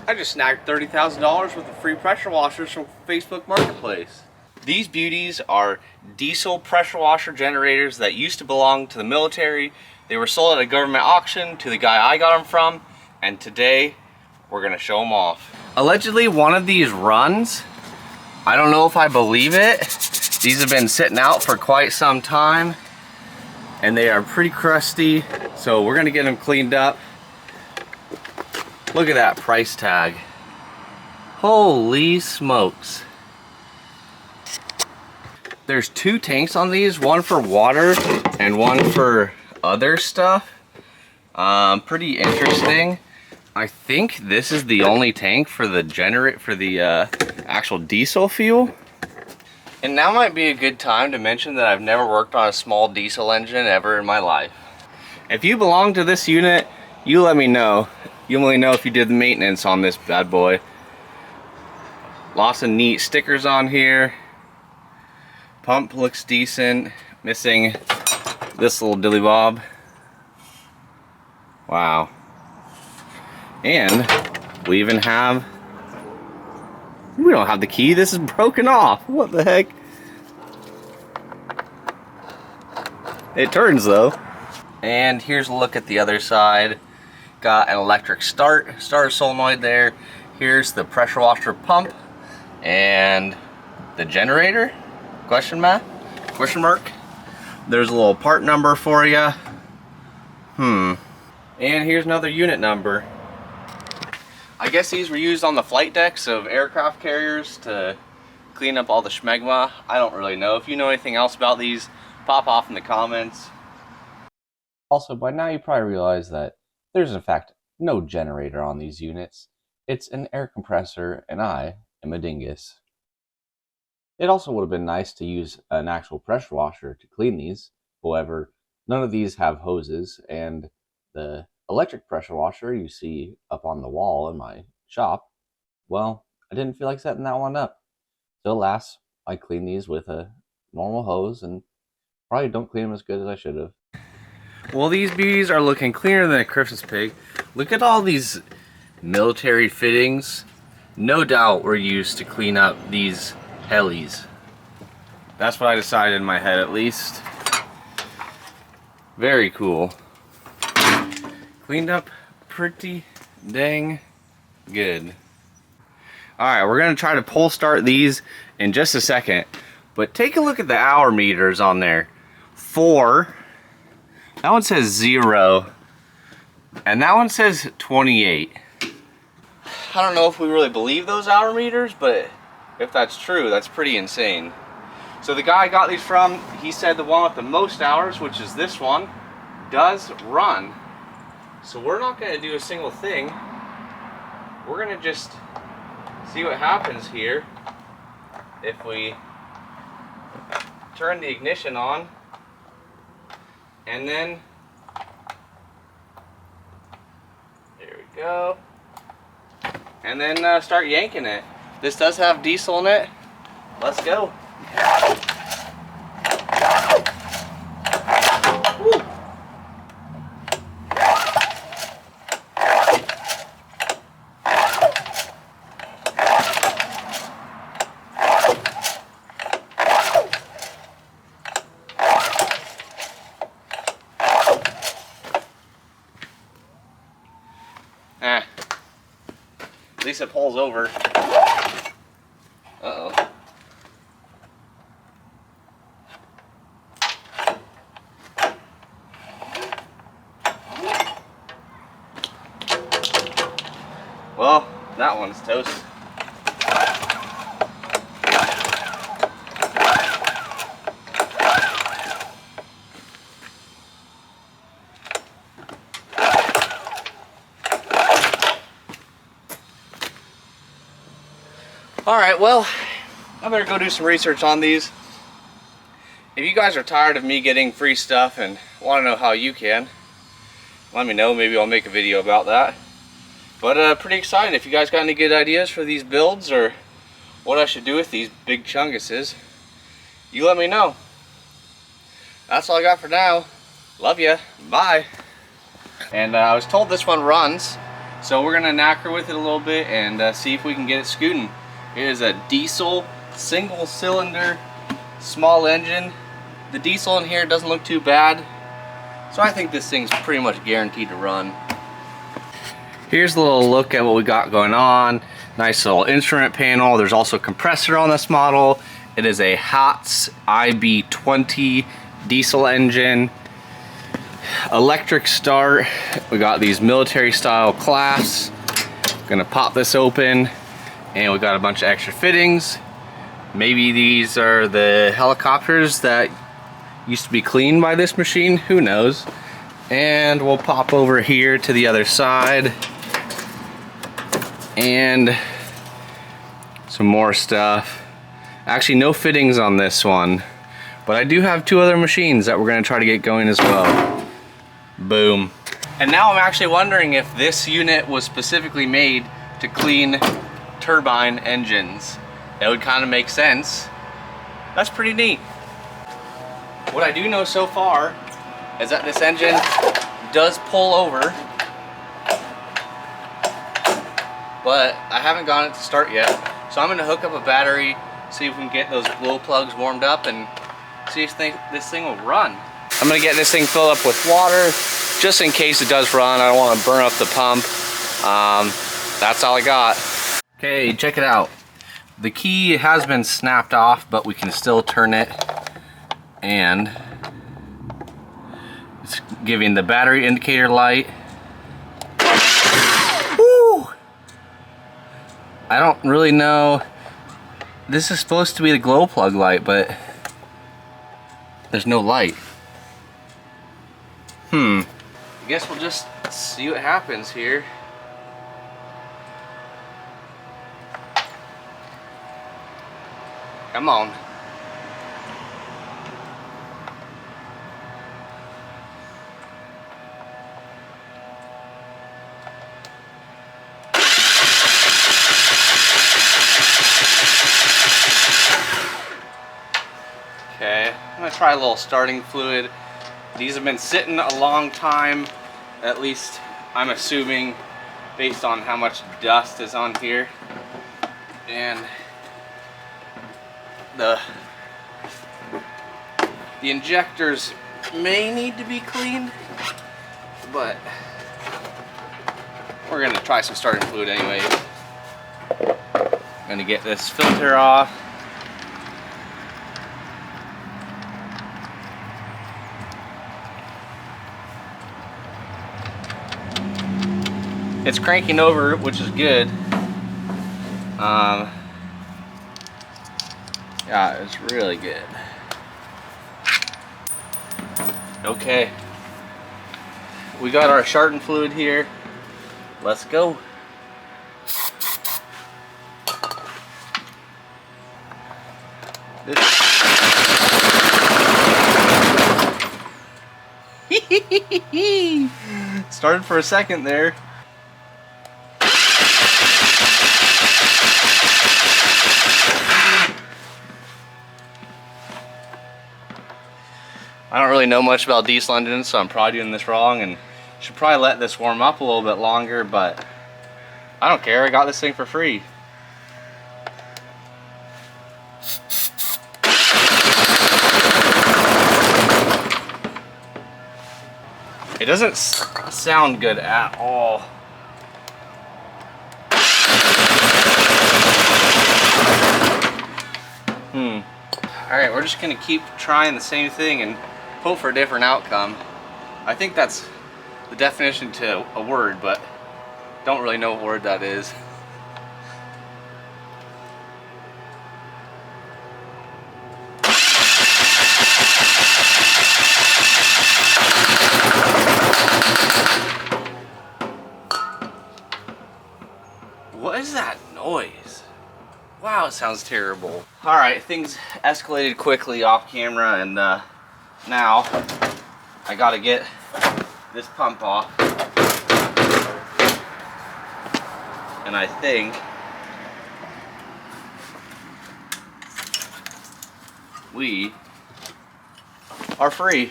I just snagged $30,000 worth of free pressure washers from Facebook Marketplace. These beauties are diesel pressure washer generators that used to belong to the military. They were sold at a government auction to the guy I got them from, and today we're gonna show them off. Allegedly, one of these runs. I don't know if I believe it. These have been sitting out for quite some time, and they are pretty crusty, so we're gonna get them cleaned up. Look at that price tag. Holy smokes. There's two tanks on these, one for water and one for other stuff. Pretty interesting. I think this is the only tank for the actual diesel fuel. And now might be a good time to mention that I've never worked on a small diesel engine ever in my life. If you belong to this unit, you let me know. You only know if you did the maintenance on this bad boy. Lots of neat stickers on here. Pump looks decent. Missing this little dilly bob. Wow. And we even have, we don't have the key. This is broken off. What the heck? It turns though. And here's a look at the other side. Got an electric starter solenoid there. Here's the pressure washer pump and the generator. Question mark? There's a little part number for you. And here's another unit number. I guess these were used on the flight decks of aircraft carriers to clean up all the schmegma. I don't really know. If you know anything else about these, pop off in the comments. Also, by now you probably realize that there's in fact no generator on these units. It's an air compressor, and I am a dingus. It also would have been nice to use an actual pressure washer to clean these. However, none of these have hoses, and the electric pressure washer you see up on the wall in my shop, well, I didn't feel like setting that one up. So alas, I clean these with a normal hose and probably don't clean them as good as I should have. Well, these beauties are looking cleaner than a Christmas pig. Look at all these military fittings. No doubt were used to clean up these helis. That's what I decided in my head, at least. Very cool. Cleaned up pretty dang good. Alright, we're going to try to pull start these in just a second. But take a look at the hour meters on there. 4. That one says 0. And that one says 28. I don't know if we really believe those hour meters, but if that's true, that's pretty insane. So the guy I got these from, he said the one with the most hours, which is this one, does run. So we're not going to do a single thing. We're going to just see what happens here if we turn the ignition on and then there we go, and then start yanking it. This does have diesel in it. Let's go. Woo. At least it pulls over. Uh-oh. Well, that one's toast. Alright, well, I better go do some research on these. If you guys are tired of me getting free stuff and want to know how you can, let me know. Maybe I'll make a video about that. But pretty excited. If you guys got any good ideas for these builds or what I should do with these big chunguses, you let me know. That's all I got for now. Love ya. Bye. And I was told this one runs, So we're gonna knacker with it a little bit and see if we can get it scooting. It is a diesel, single cylinder, small engine. The diesel in here doesn't look too bad. So I think this thing's pretty much guaranteed to run. Here's a little look at what we got going on. Nice little instrument panel. There's also a compressor on this model. It is a Hatz IB20 diesel engine. Electric start. We got these military style clasps. Gonna pop this open and we got a bunch of extra fittings. Maybe these are the helicopters that used to be cleaned by this machine, who knows. And we'll pop over here to the other side and some more stuff. Actually, no fittings on this one, but I do have two other machines that we're gonna try to get going as well. Boom. And now I'm actually wondering if this unit was specifically made to clean turbine engines. That would kind of make sense. That's pretty neat. What I do know so far is that this engine does pull over, but I haven't gotten it to start yet. So I'm gonna hook up a battery, see if we can get those glow plugs warmed up and see if this thing will run. I'm gonna get this thing filled up with water just in case it does run. I don't want to burn up the pump. That's all I got. Okay, check it out. The key has been snapped off, but we can still turn it, and it's giving the battery indicator light. Woo! I don't really know. This is supposed to be the glow plug light, but there's no light. I guess we'll just see what happens here. Come on. Okay, I'm gonna try a little starting fluid. These have been sitting a long time, at least I'm assuming, based on how much dust is on here. And the injectors may need to be cleaned, but we're gonna try some starting fluid anyway. I'm gonna get this filter off. It's cranking over, which is good. Yeah, it's really good. Okay, we got our starting fluid here. Let's go. Started for a second there. I don't really know much about diesel engines, so I'm probably doing this wrong and should probably let this warm up a little bit longer, but I don't care. I got this thing for free. It doesn't sound good at all. Alright, we're just gonna keep trying the same thing and hope for a different outcome. I think that's the definition to a word, but don't really know what word that is. What is that noise? Wow, it sounds terrible. Alright, things escalated quickly off camera, and now I gotta get this pump off. And I think we are free.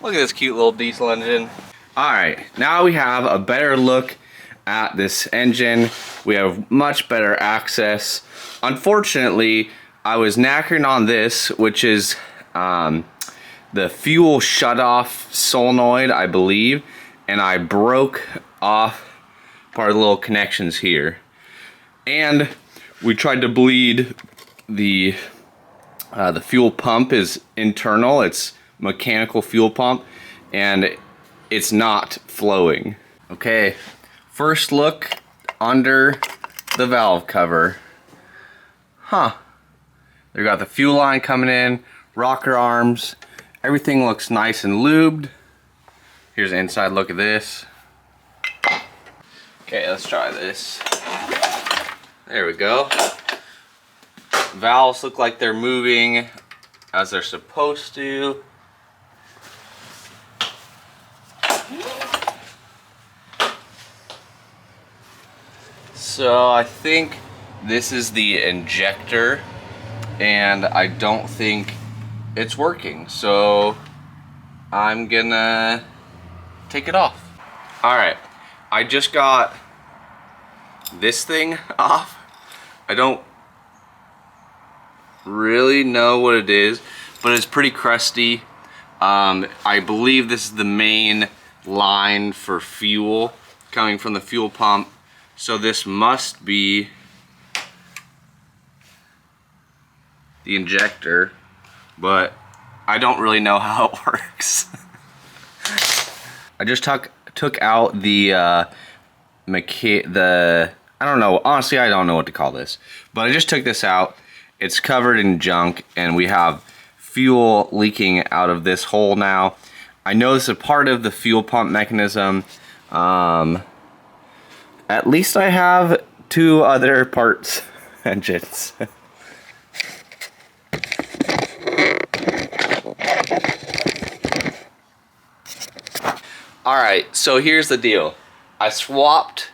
Look at this cute little diesel engine. Alright, now we have a better look at this engine. We have much better access. Unfortunately, I was knackering on this, which is the fuel shutoff solenoid, I believe, and I broke off part of the little connections here. And we tried to bleed the fuel pump is internal. It's mechanical fuel pump, and it's not flowing. Okay, first look under the valve cover. Huh. They got the fuel line coming in, rocker arms. Everything looks nice and lubed. Here's an inside look at this. Okay, let's try this. There we go. Valves look like they're moving as they're supposed to. So I think this is the injector, and I don't think it's working. So I'm gonna take it off. All right, I just got this thing off. I don't really know what it is, but it's pretty crusty. I believe this is the main line for fuel coming from the fuel pump. So this must be the injector, but I don't really know how it works. I just took out the I don't know, honestly I don't know what to call this, but I just took this out. It's covered in junk, and we have fuel leaking out of this hole now. I know this is a part of the fuel pump mechanism. At least I have 2 other parts engines. Alright, so here's the deal. I swapped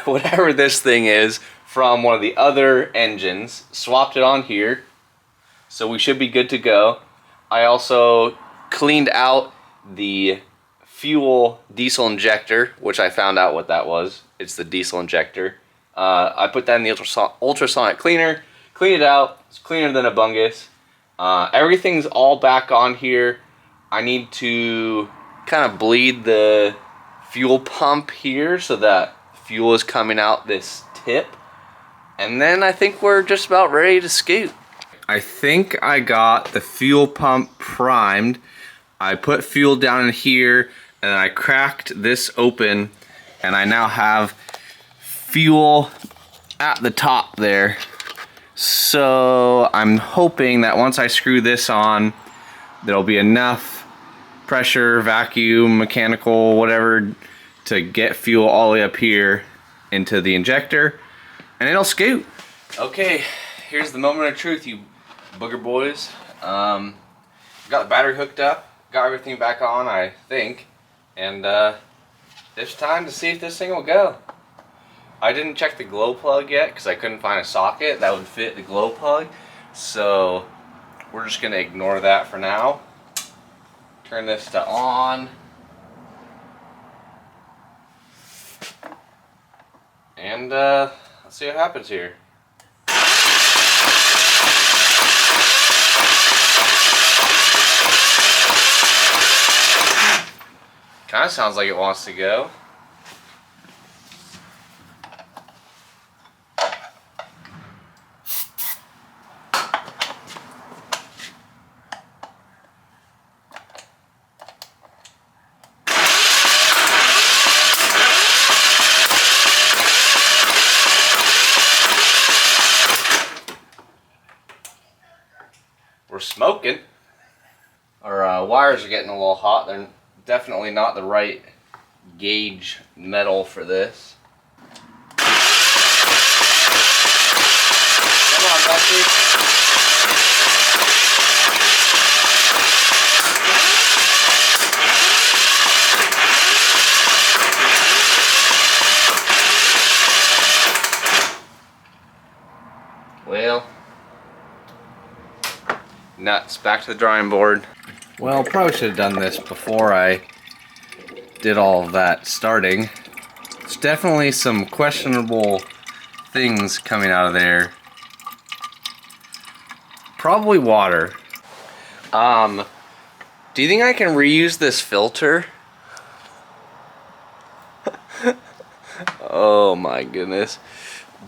whatever this thing is from one of the other engines, swapped it on here, so we should be good to go. I also cleaned out the fuel diesel injector, which I found out what that was. It's the diesel injector. I put that in the ultrasonic cleaner, cleaned it out. It's cleaner than a bungus. Everything's all back on here. I need to kind of bleed the fuel pump here so that fuel is coming out this tip. And then I think we're just about ready to scoot. I think I got the fuel pump primed. I put fuel down in here, and I cracked this open, and I now have fuel at the top there. So I'm hoping that once I screw this on, there'll be enough pressure, vacuum, mechanical, whatever, to get fuel all the way up here into the injector, and it'll scoot. Okay, here's the moment of truth, you booger boys. Got the battery hooked up, got everything back on, I think, and it's time to see if this thing will go. I didn't check the glow plug yet because I couldn't find a socket that would fit the glow plug, so we're just gonna ignore that for now. Turn this to on. And let's see what happens here. Kind of sounds like it wants to go. We're smoking. Our wires are getting a little hot. They're definitely not the right gauge metal for this. Come on, Dusty. Well, nuts. Back to the drawing board. Well, probably should have done this before I did all of that starting. There's definitely some questionable things coming out of there. Probably water. Do you think I can reuse this filter? Oh my goodness.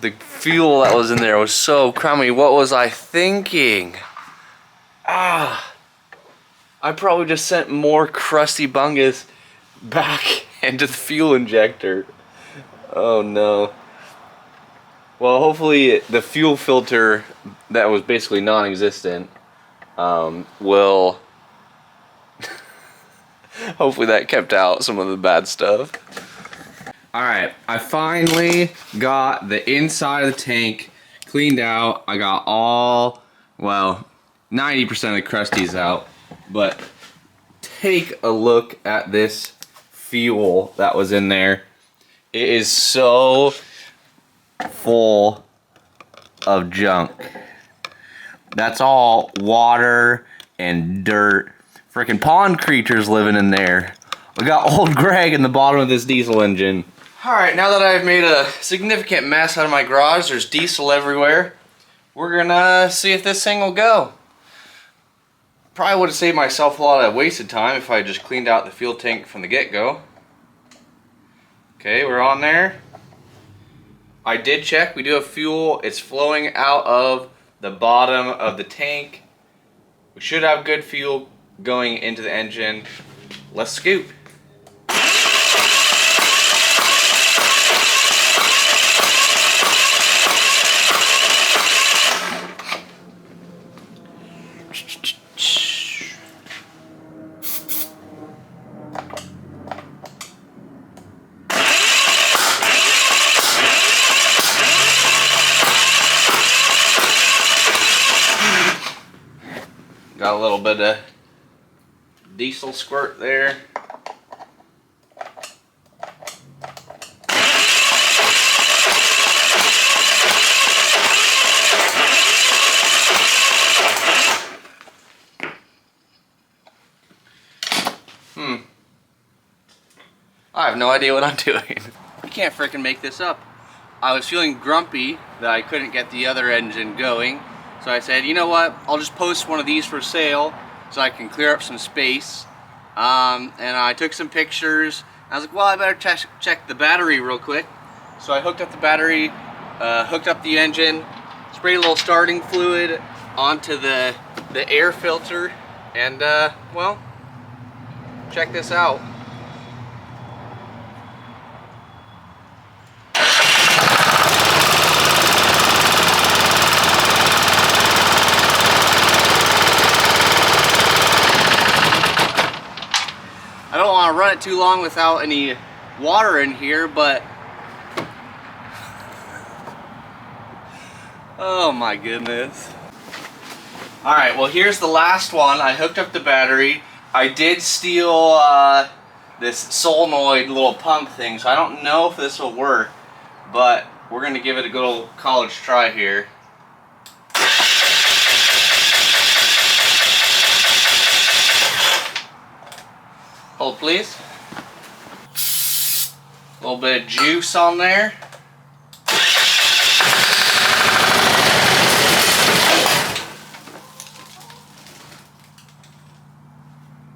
The fuel that was in there was so crummy. What was I thinking? I probably just sent more crusty bungus back into the fuel injector. Oh no. Well, hopefully the fuel filter that was basically non-existent will hopefully that kept out some of the bad stuff. Alright, I finally got the inside of the tank cleaned out. I got all, well, 90% of the crusties out. But take a look at this fuel that was in there. It is so full of junk. That's all water and dirt. Freaking pond creatures living in there. We got old Greg in the bottom of this diesel engine. Alright, now that I've made a significant mess out of my garage, there's diesel everywhere. We're gonna see if this thing will go. Probably would have saved myself a lot of wasted time if I just cleaned out the fuel tank from the get-go. Okay, we're on there. I did check, we do have fuel. It's flowing out of the bottom of the tank. We should have good fuel going into the engine. Let's scoop. Got a little bit of diesel squirt there. I have no idea what I'm doing. You can't freaking make this up. I was feeling grumpy that I couldn't get the other engine going. So I said, you know what, I'll just post one of these for sale so I can clear up some space. And I took some pictures. I was like, well, I better check the battery real quick. So I hooked up the battery, hooked up the engine, sprayed a little starting fluid onto the air filter, and well, check this out. I don't want to run it too long without any water in here, but oh my goodness. Alright, well here's the last one. I hooked up the battery. I did steal this solenoid little pump thing, so I don't know if this will work, but we're going to give it a good old college try here. Hold please. A little bit of juice on there.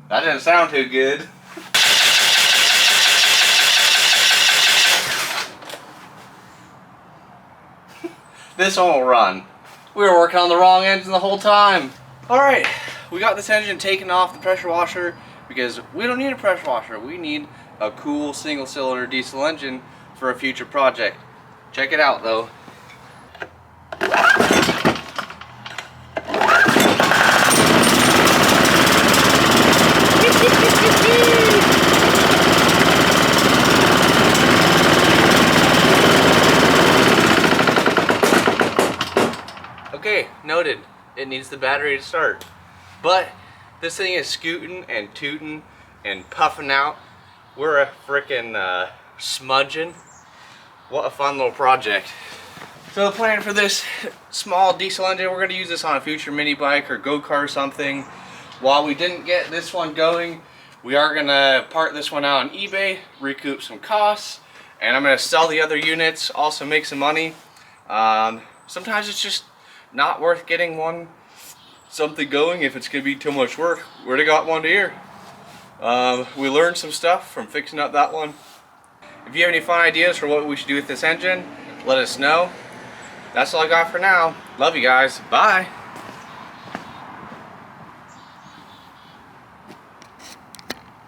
That didn't sound too good. This one will run. We were working on the wrong engine the whole time. Alright, we got this engine taken off the pressure washer because we don't need a pressure washer. We need a cool single cylinder diesel engine for a future project. Check it out though. Okay, noted. It needs the battery to start. But this thing is scooting and tooting and puffing out. We're a frickin' smudging. What a fun little project. So the plan for this small diesel engine, we're going to use this on a future mini bike or go-kart or something. While we didn't get this one going, we are going to part this one out on eBay, recoup some costs, and I'm going to sell the other units, also make some money. Sometimes it's just not worth getting something going if it's going to be too much work. We already got one here. We learned some stuff from fixing up that one. If you have any fun ideas for what we should do with this engine, let us know. That's all I got for now. Love you guys. Bye.